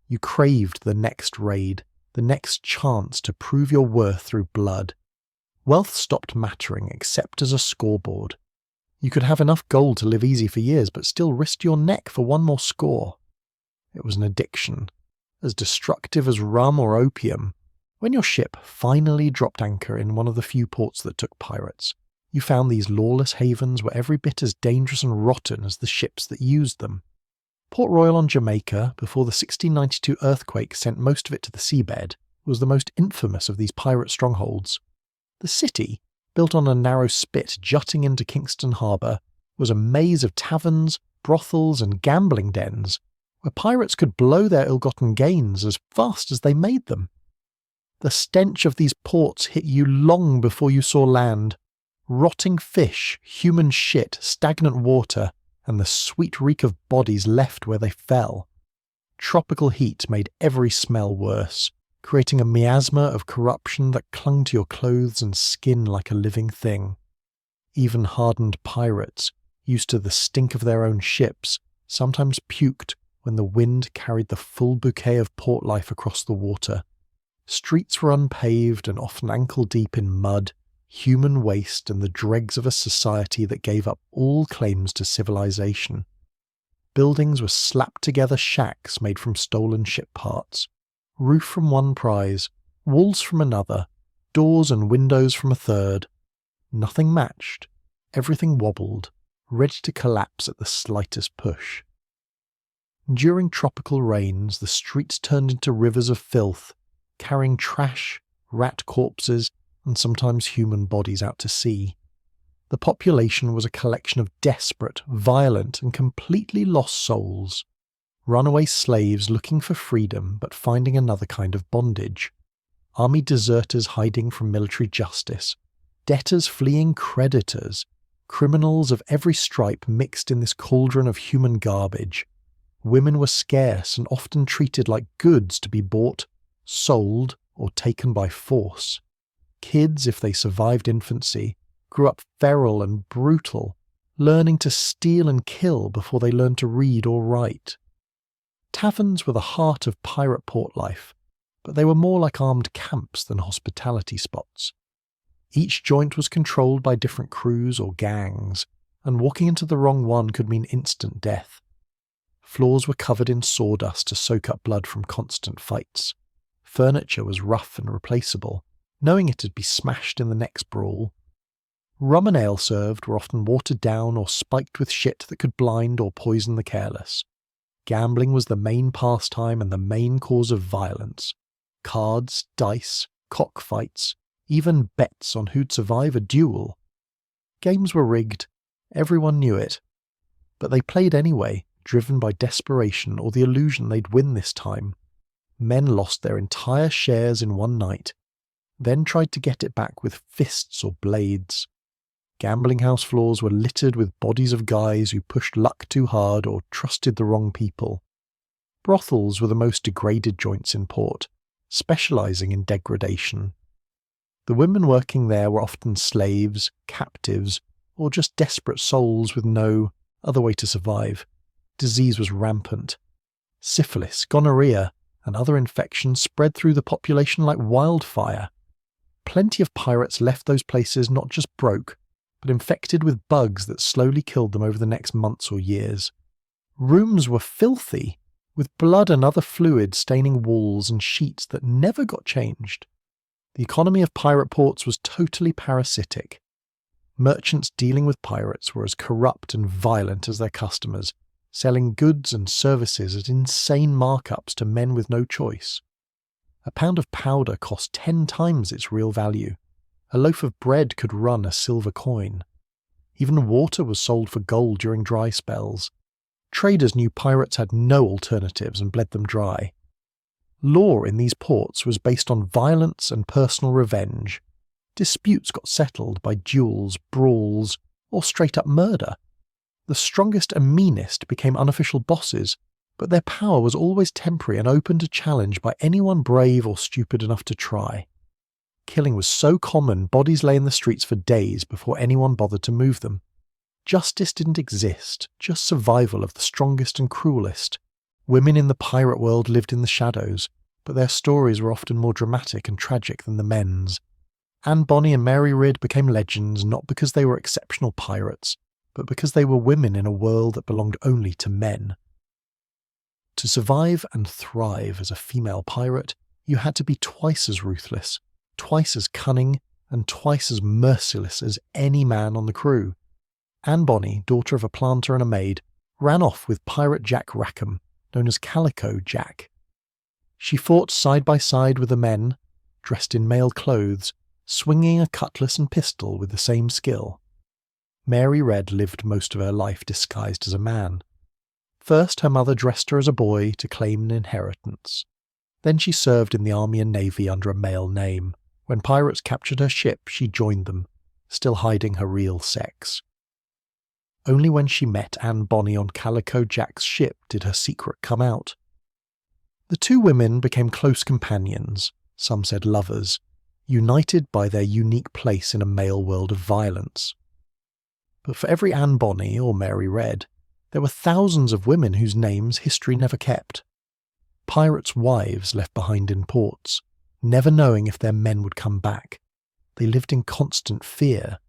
You craved the next raid, the next chance to prove your worth through blood. Wealth stopped mattering except as a scoreboard. You could have enough gold to live easy for years, but still risk your neck for one more score. It was an addiction, as destructive as rum or opium. When your ship finally dropped anchor in one of the few ports that took pirates, you found these lawless havens were every bit as dangerous and rotten as the ships that used them. Port Royal on Jamaica, before the 1692 earthquake sent most of it to the seabed, was the most infamous of these pirate strongholds. The city, built on a narrow spit jutting into Kingston Harbour, was a maze of taverns, brothels and gambling dens, where pirates could blow their ill-gotten gains as fast as they made them. The stench of these ports hit you long before you saw land. Rotting fish, human shit, stagnant water, and the sweet reek of bodies left where they fell. Tropical heat made every smell worse. creating a miasma of corruption that clung to your clothes and skin like a living thing. Even hardened pirates, used to the stink of their own ships, sometimes puked when the wind carried the full bouquet of port life across the water. Streets were unpaved and often ankle-deep in mud, human waste and the dregs of a society that gave up all claims to civilization. Buildings were slapped-together shacks made from stolen ship parts. Roof from one prize, walls from another, doors and windows from a third. Nothing matched. Everything wobbled, ready to collapse at the slightest push. During tropical rains, the streets turned into rivers of filth, carrying trash, rat corpses, and sometimes human bodies out to sea. The population was a collection of desperate, violent, and completely lost souls. Runaway slaves looking for freedom but finding another kind of bondage. Army deserters hiding from military justice. Debtors fleeing creditors. Criminals of every stripe mixed in this cauldron of human garbage. Women were scarce and often treated like goods to be bought, sold, or taken by force. Kids, if they survived infancy, grew up feral and brutal, learning to steal and kill before they learned to read or write. Taverns were the heart of pirate port life, but they were more like armed camps than hospitality spots. Each joint was controlled by different crews or gangs, and walking into the wrong one could mean instant death. Floors were covered in sawdust to soak up blood from constant fights. Furniture was rough and replaceable, knowing it'd be smashed in the next brawl. Rum and ale served were often watered down or spiked with shit that could blind or poison the careless. Gambling was the main pastime and the main cause of violence. Cards, dice, cockfights, even bets on who'd survive a duel. Games were rigged, everyone knew it. But they played anyway, driven by desperation or the illusion they'd win this time. Men lost their entire shares in one night, then tried to get it back with fists or blades. Gambling house floors were littered with bodies of guys who pushed luck too hard or trusted the wrong people. Brothels were the most degraded joints in port, specialising in degradation. The women working there were often slaves, captives, or just desperate souls with no other way to survive. Disease was rampant. Syphilis, gonorrhea, and other infections spread through the population like wildfire. Plenty of pirates left those places not just broke, but infected with bugs that slowly killed them over the next months or years. Rooms were filthy, with blood and other fluid staining walls and sheets that never got changed. The economy of pirate ports was totally parasitic. Merchants dealing with pirates were as corrupt and violent as their customers, selling goods and services at insane markups to men with no choice. A pound of powder cost 10 times its real value. A loaf of bread could run a silver coin. Even water was sold for gold during dry spells. Traders knew pirates had no alternatives and bled them dry. Law in these ports was based on violence and personal revenge. Disputes got settled by duels, brawls, or straight-up murder. The strongest and meanest became unofficial bosses, but their power was always temporary and open to challenge by anyone brave or stupid enough to try. Killing was so common, bodies lay in the streets for days before anyone bothered to move them. Justice didn't exist, just survival of the strongest and cruelest. Women in the pirate world lived in the shadows, but their stories were often more dramatic and tragic than the men's. Anne Bonny and Mary Read became legends not because they were exceptional pirates, but because they were women in a world that belonged only to men. To survive and thrive as a female pirate, you had to be twice as ruthless, twice as cunning, and twice as merciless as any man on the crew. Anne Bonny, daughter of a planter and a maid, ran off with Pirate Jack Rackham, known as Calico Jack. She fought side by side with the men, dressed in male clothes, swinging a cutlass and pistol with the same skill. Mary Read lived most of her life disguised as a man. First, her mother dressed her as a boy to claim an inheritance. Then she served in the army and navy under a male name. When pirates captured her ship, she joined them, still hiding her real sex. Only when she met Anne Bonny on Calico Jack's ship did her secret come out. The two women became close companions, some said lovers, united by their unique place in a male world of violence. But for every Anne Bonny or Mary Red, there were thousands of women whose names history never kept. Pirates' wives left behind in ports, never knowing if their men would come back. They lived in constant fear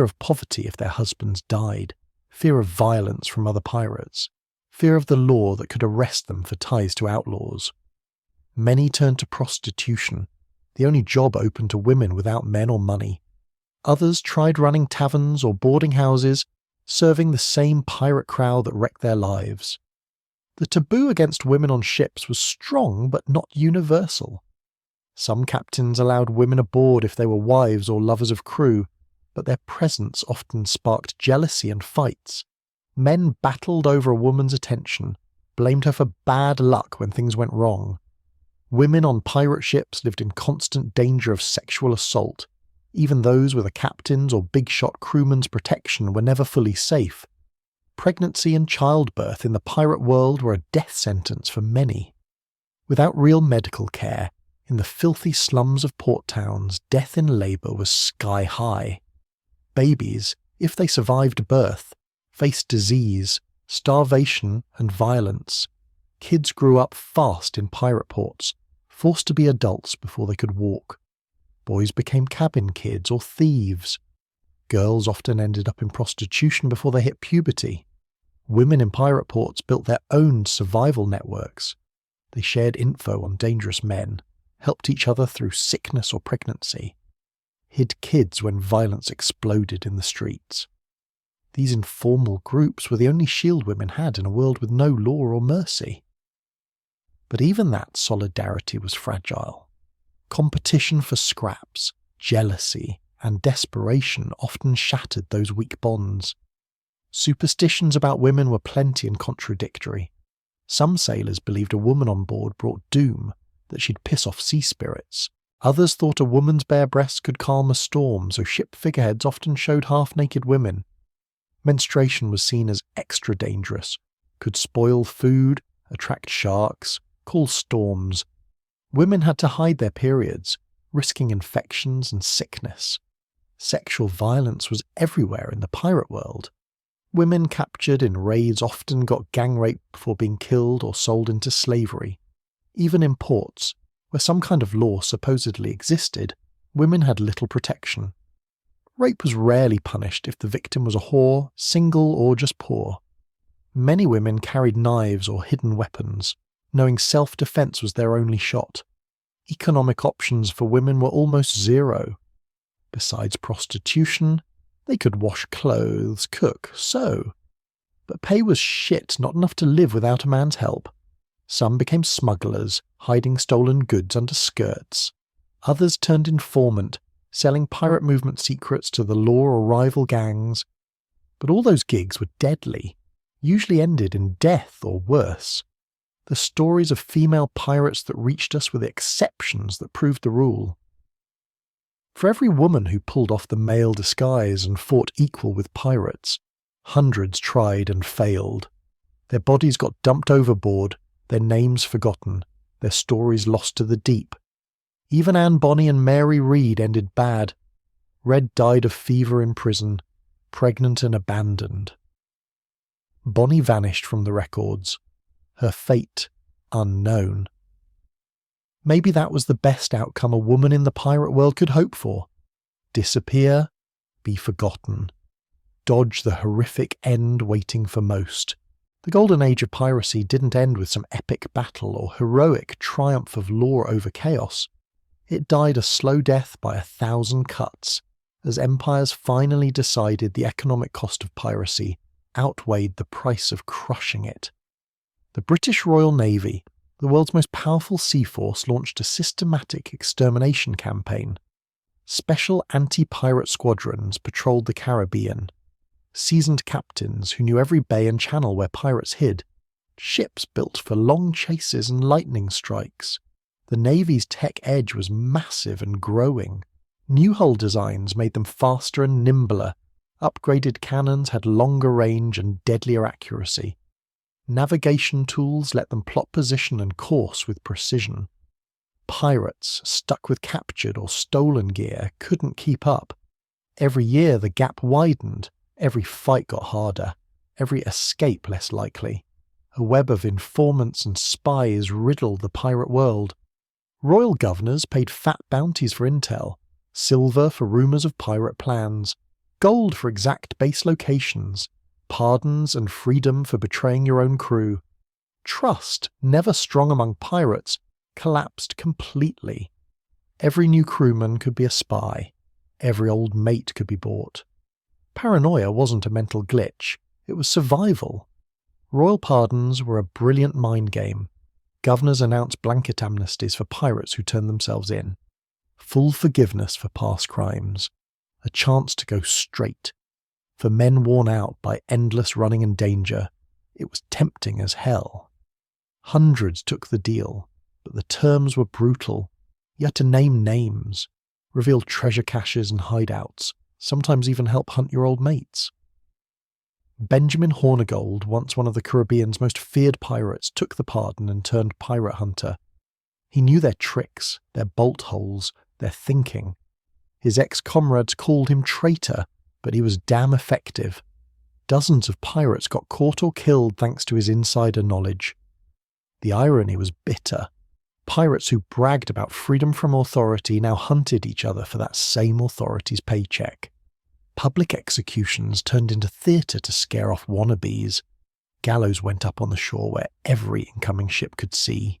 of poverty if their husbands died, fear of violence from other pirates, fear of the law that could arrest them for ties to outlaws. Many turned to prostitution, the only job open to women without men or money. Others tried running taverns or boarding houses, serving the same pirate crowd that wrecked their lives. The taboo against women on ships was strong but not universal. Some captains allowed women aboard if they were wives or lovers of crew, but their presence often sparked jealousy and fights. Men battled over a woman's attention, blamed her for bad luck when things went wrong. Women on pirate ships lived in constant danger of sexual assault. Even those with a captain's or big-shot crewman's protection were never fully safe. Pregnancy and childbirth in the pirate world were a death sentence for many. Without real medical care, in the filthy slums of port towns, death in labour was sky high. Babies, if they survived birth, faced disease, starvation and violence. Kids grew up fast in pirate ports, forced to be adults before they could walk. Boys became cabin kids or thieves. Girls often ended up in prostitution before they hit puberty. Women in pirate ports built their own survival networks. They shared info on dangerous men, helped each other through sickness or pregnancy, hid kids when violence exploded in the streets. These informal groups were the only shield women had in a world with no law or mercy. But even that solidarity was fragile. Competition for scraps, jealousy, and desperation often shattered those weak bonds. Superstitions about women were plenty and contradictory. Some sailors believed a woman on board brought doom, that she'd piss off sea spirits. Others thought a woman's bare breasts could calm a storm, so ship figureheads often showed half-naked women. Menstruation was seen as extra dangerous, could spoil food, attract sharks, cause storms. Women had to hide their periods, risking infections and sickness. Sexual violence was everywhere in the pirate world. Women captured in raids often got gang raped before being killed or sold into slavery. Even in ports, where some kind of law supposedly existed, women had little protection. Rape was rarely punished if the victim was a whore, single or just poor. Many women carried knives or hidden weapons, knowing self-defense was their only shot. Economic options for women were almost zero. Besides prostitution, they could wash clothes, cook, sew. But pay was shit, not enough to live without a man's help. Some became smugglers, hiding stolen goods under skirts. Others turned informant, selling pirate movement secrets to the law or rival gangs. But all those gigs were deadly, usually ended in death or worse. The stories of female pirates that reached us were the exceptions that proved the rule. For every woman who pulled off the male disguise and fought equal with pirates, hundreds tried and failed. Their bodies got dumped overboard, their names forgotten, their stories lost to the deep. Even Anne Bonny and Mary Read ended bad. Red died of fever in prison, pregnant and abandoned. Bonny vanished from the records, her fate unknown. Maybe that was the best outcome a woman in the pirate world could hope for. Disappear, be forgotten, dodge the horrific end waiting for most. The golden age of piracy didn't end with some epic battle or heroic triumph of law over chaos. It died a slow death by 1,000 cuts, as empires finally decided the economic cost of piracy outweighed the price of crushing it. The British Royal Navy, the world's most powerful sea force, launched a systematic extermination campaign. Special anti-pirate squadrons patrolled the Caribbean. Seasoned captains who knew every bay and channel where pirates hid. Ships built for long chases and lightning strikes. The Navy's tech edge was massive and growing. New hull designs made them faster and nimbler. Upgraded cannons had longer range and deadlier accuracy. Navigation tools let them plot position and course with precision. Pirates, stuck with captured or stolen gear, couldn't keep up. Every year the gap widened, every fight got harder, every escape less likely. A web of informants and spies riddled the pirate world. Royal governors paid fat bounties for intel, silver for rumours of pirate plans, gold for exact base locations, pardons and freedom for betraying your own crew. Trust, never strong among pirates, collapsed completely. Every new crewman could be a spy. Every old mate could be bought. Paranoia wasn't a mental glitch, it was survival. Royal pardons were a brilliant mind game. Governors announced blanket amnesties for pirates who turned themselves in. Full forgiveness for past crimes. A chance to go straight. For men worn out by endless running and danger, it was tempting as hell. Hundreds took the deal, but the terms were brutal. You had to name names, reveal treasure caches and hideouts, sometimes even help hunt your old mates. Benjamin Hornigold, once one of the Caribbean's most feared pirates, took the pardon and turned pirate hunter. He knew their tricks, their bolt holes, their thinking. His ex-comrades called him traitor, but he was damn effective. Dozens of pirates got caught or killed thanks to his insider knowledge. The irony was bitter. Pirates who bragged about freedom from authority now hunted each other for that same authority's paycheck. Public executions turned into theatre to scare off wannabes. Gallows went up on the shore where every incoming ship could see.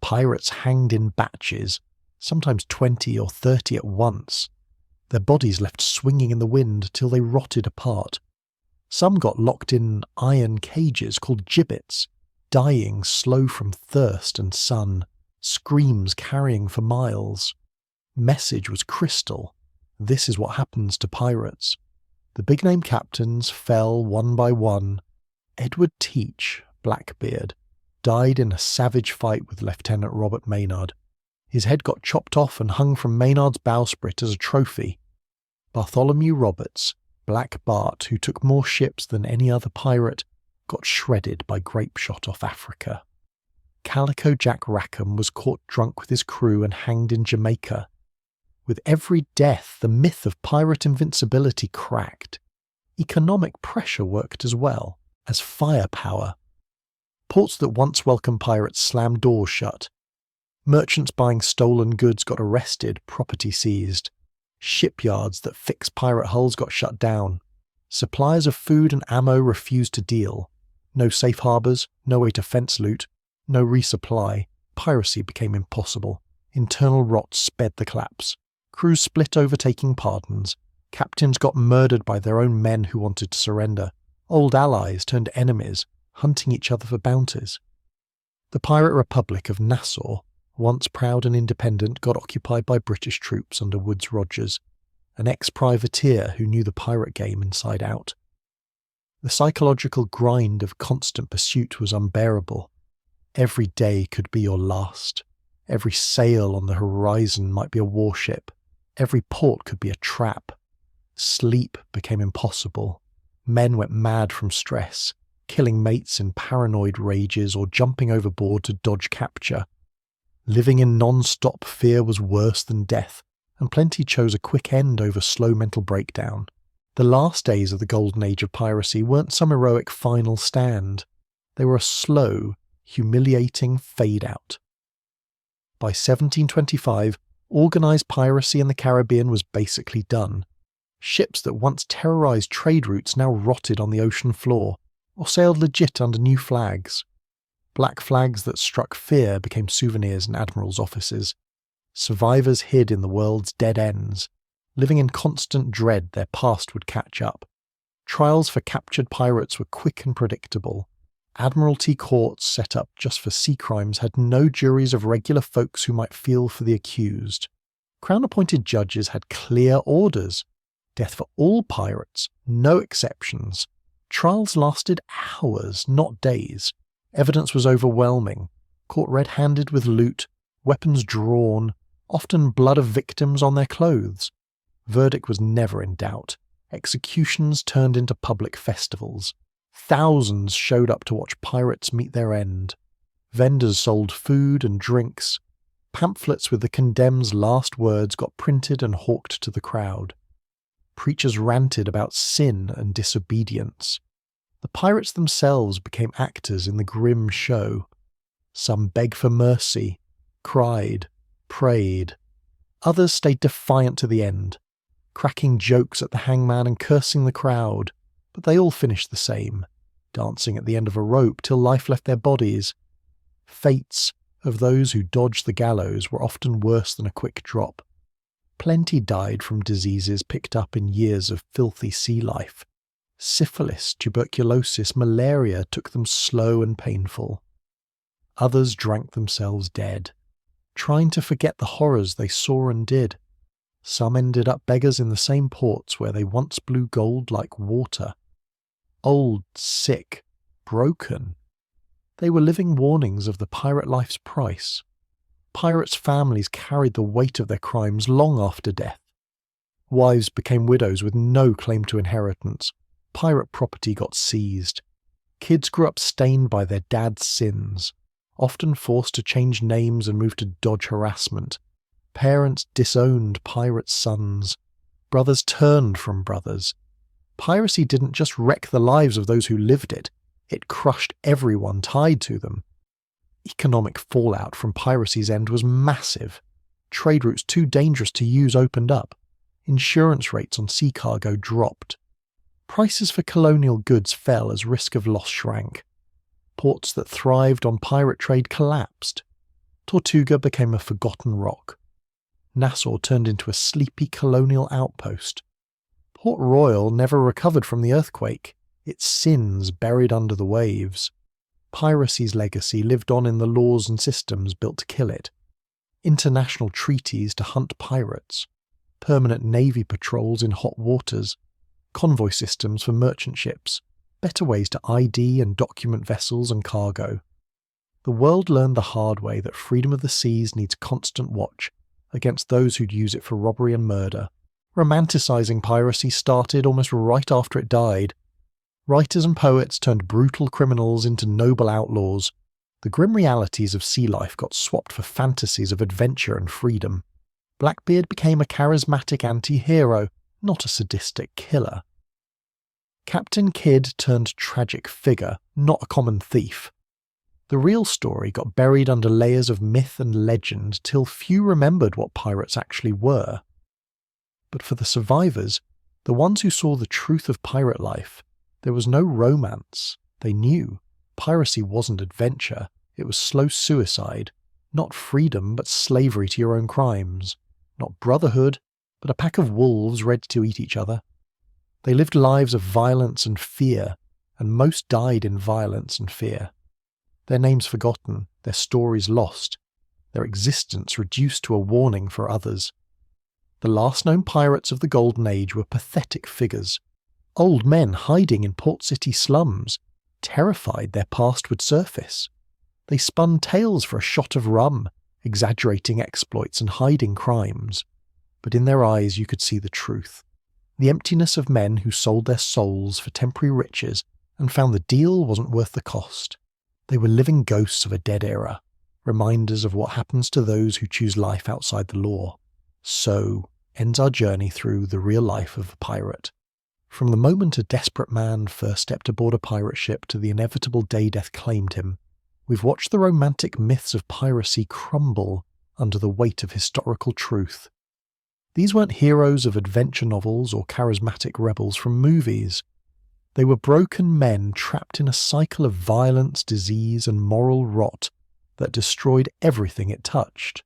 Pirates hanged in batches, sometimes 20 or 30 at once. Their bodies left swinging in the wind till they rotted apart. Some got locked in iron cages called gibbets, dying slow from thirst and sun, screams carrying for miles. Message was crystal. This is what happens to pirates. The big-name captains fell one by one. Edward Teach, Blackbeard, died in a savage fight with Lieutenant Robert Maynard. His head got chopped off and hung from Maynard's bowsprit as a trophy. Bartholomew Roberts, Black Bart, who took more ships than any other pirate, got shredded by grape shot off Africa. Calico Jack Rackham was caught drunk with his crew and hanged in Jamaica. With every death, the myth of pirate invincibility cracked. Economic pressure worked as well as firepower. Ports that once welcomed pirates slammed doors shut. Merchants buying stolen goods got arrested, property seized. Shipyards that fixed pirate hulls got shut down. Suppliers of food and ammo refused to deal. No safe harbours, no way to fence loot, no resupply. Piracy became impossible. Internal rot sped the collapse. Crews split over taking pardons. Captains got murdered by their own men who wanted to surrender. Old allies turned enemies, hunting each other for bounties. The Pirate Republic of Nassau, once proud and independent, got occupied by British troops under Woodes Rogers, an ex-privateer who knew the pirate game inside out. The psychological grind of constant pursuit was unbearable. Every day could be your last. Every sail on the horizon might be a warship. Every port could be a trap. Sleep became impossible. Men went mad from stress, killing mates in paranoid rages or jumping overboard to dodge capture. Living in non-stop fear was worse than death, and plenty chose a quick end over slow mental breakdown. The last days of the golden age of piracy weren't some heroic final stand. They were a slow, humiliating fade-out. By 1725, organised piracy in the Caribbean was basically done. Ships that once terrorised trade routes now rotted on the ocean floor, or sailed legit under new flags. Black flags that struck fear became souvenirs in admirals' offices. Survivors hid in the world's dead ends, living in constant dread their past would catch up. Trials for captured pirates were quick and predictable. Admiralty courts set up just for sea crimes had no juries of regular folks who might feel for the accused. Crown-appointed judges had clear orders. Death for all pirates, no exceptions. Trials lasted hours, not days. Evidence was overwhelming. Caught red-handed with loot, weapons drawn, often blood of victims on their clothes. Verdict was never in doubt. Executions turned into public festivals. Thousands showed up to watch pirates meet their end. Vendors sold food and drinks. Pamphlets with the condemned's last words got printed and hawked to the crowd. Preachers ranted about sin and disobedience. The pirates themselves became actors in the grim show. Some begged for mercy, cried, prayed. Others stayed defiant to the end, cracking jokes at the hangman and cursing the crowd, but they all finished the same, dancing at the end of a rope till life left their bodies. Fates of those who dodged the gallows were often worse than a quick drop. Plenty died from diseases picked up in years of filthy sea life. Syphilis, tuberculosis, malaria took them slow and painful. Others drank themselves dead, trying to forget the horrors they saw and did. Some ended up beggars in the same ports where they once blew gold like water. Old, sick, broken. They were living warnings of the pirate life's price. Pirates' families carried the weight of their crimes long after death. Wives became widows with no claim to inheritance. Pirate property got seized. Kids grew up stained by their dad's sins, often forced to change names and move to dodge harassment. Parents disowned pirate sons. Brothers turned from brothers. Piracy didn't just wreck the lives of those who lived it, it crushed everyone tied to them. Economic fallout from piracy's end was massive. Trade routes too dangerous to use opened up. Insurance rates on sea cargo dropped. Prices for colonial goods fell as risk of loss shrank. Ports that thrived on pirate trade collapsed. Tortuga became a forgotten rock. Nassau turned into a sleepy colonial outpost. Port Royal never recovered from the earthquake, its sins buried under the waves. Piracy's legacy lived on in the laws and systems built to kill it. International treaties to hunt pirates. Permanent navy patrols in hot waters. Convoy systems for merchant ships. Better ways to ID and document vessels and cargo. The world learned the hard way that freedom of the seas needs constant watch against those who'd use it for robbery and murder. Romanticizing piracy started almost right after it died. Writers and poets turned brutal criminals into noble outlaws. The grim realities of sea life got swapped for fantasies of adventure and freedom. Blackbeard became a charismatic anti-hero, not a sadistic killer. Captain Kidd turned tragic figure, not a common thief. The real story got buried under layers of myth and legend till few remembered what pirates actually were. But for the survivors, the ones who saw the truth of pirate life, there was no romance. They knew piracy wasn't adventure, it was slow suicide, not freedom but slavery to your own crimes, not brotherhood but a pack of wolves ready to eat each other. They lived lives of violence and fear, and most died in violence and fear. Their names forgotten, their stories lost, their existence reduced to a warning for others. The last known pirates of the Golden Age were pathetic figures. Old men hiding in port city slums, terrified their past would surface. They spun tales for a shot of rum, exaggerating exploits and hiding crimes. But in their eyes you could see the truth. The emptiness of men who sold their souls for temporary riches and found the deal wasn't worth the cost. They were living ghosts of a dead era, reminders of what happens to those who choose life outside the law. So ends our journey through the real life of a pirate. From the moment a desperate man first stepped aboard a pirate ship to the inevitable day death claimed him, we've watched the romantic myths of piracy crumble under the weight of historical truth. These weren't heroes of adventure novels or charismatic rebels from movies. They were broken men trapped in a cycle of violence, disease, and moral rot that destroyed everything it touched.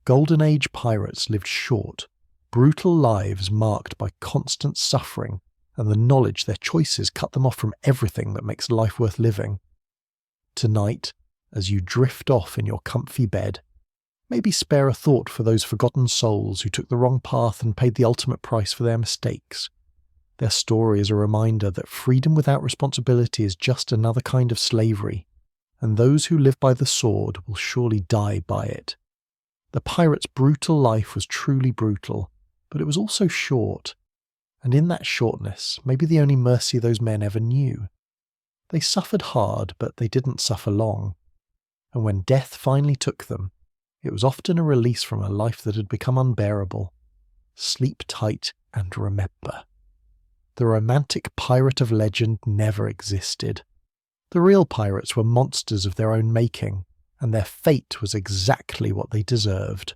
Golden Age pirates lived short, brutal lives marked by constant suffering and the knowledge their choices cut them off from everything that makes life worth living. Tonight, as you drift off in your comfy bed, maybe spare a thought for those forgotten souls who took the wrong path and paid the ultimate price for their mistakes. Their story is a reminder that freedom without responsibility is just another kind of slavery, and those who live by the sword will surely die by it. The pirate's brutal life was truly brutal, but it was also short, and in that shortness, maybe the only mercy those men ever knew. They suffered hard, but they didn't suffer long. And when death finally took them, it was often a release from a life that had become unbearable. Sleep tight and remember. The romantic pirate of legend never existed. The real pirates were monsters of their own making, and their fate was exactly what they deserved.